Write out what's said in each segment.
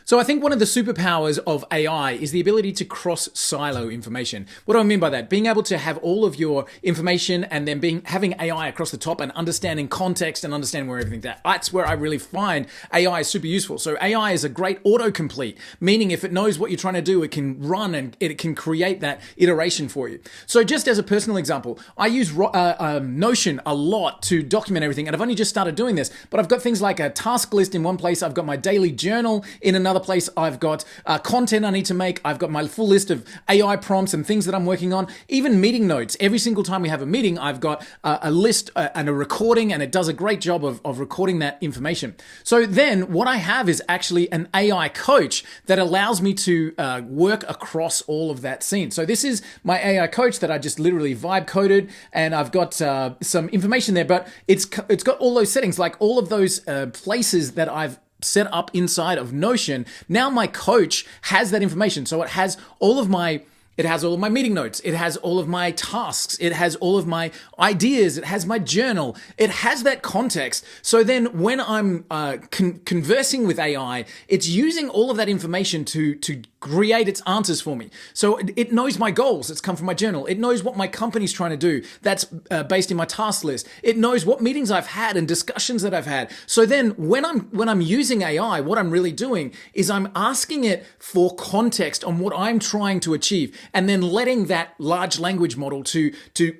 So I think one of the superpowers of AI is the ability to cross-silo information. What do I mean by that? Being able to have all of your information and then having AI across the top and understanding context and understanding where everything's at. That's where I really find AI is super useful. So AI is a great autocomplete, meaning if it knows what you're trying to do, it can run and it can create that iteration for you. So just as a personal example, I use Notion a lot to document everything, and I've only just started doing this, but I've got things like a task list in one place, I've got my daily journal in another place, I've got content I need to make, I've got my full list of AI prompts and things that I'm working on, even meeting notes. Every single time we have a meeting, I've got a list and a recording, and it does a great job of recording that information. So then what I have is actually an AI coach that allows me to work across all of that scene. So this is my AI coach that I just literally vibe coded, and I've got some information there, but it's got all those settings, like all of those places that I've set up inside of Notion. Now my coach has that information. So it has all of my meeting notes. It has all of my tasks. It has all of my ideas. It has my journal. It has that context. So then when I'm conversing with AI, it's using all of that information to create its answers for me. So it knows my goals. It's come from my journal. It knows what my company's trying to do. That's based in my task list. It knows what meetings I've had and discussions that I've had. So then when I'm using AI, what I'm really doing is I'm asking it for context on what I'm trying to achieve, and then letting that large language model to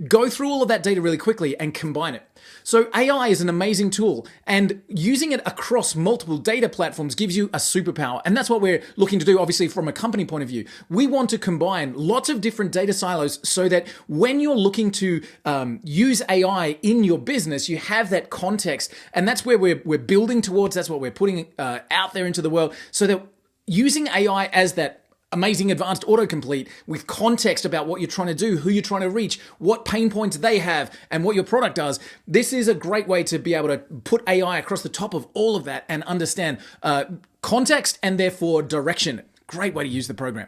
go through all of that data really quickly and combine it. So AI is an amazing tool, and using it across multiple data platforms gives you a superpower. And that's what we're looking to do, obviously, from a company point of view. We want to combine lots of different data silos so that when you're looking to use AI in your business, you have that context. And that's where we're building towards. That's what we're putting out there into the world, so that using AI as that amazing advanced autocomplete with context about what you're trying to do, who you're trying to reach, what pain points they have, and what your product does. This is a great way to be able to put AI across the top of all of that and understand context and therefore direction. Great way to use the program.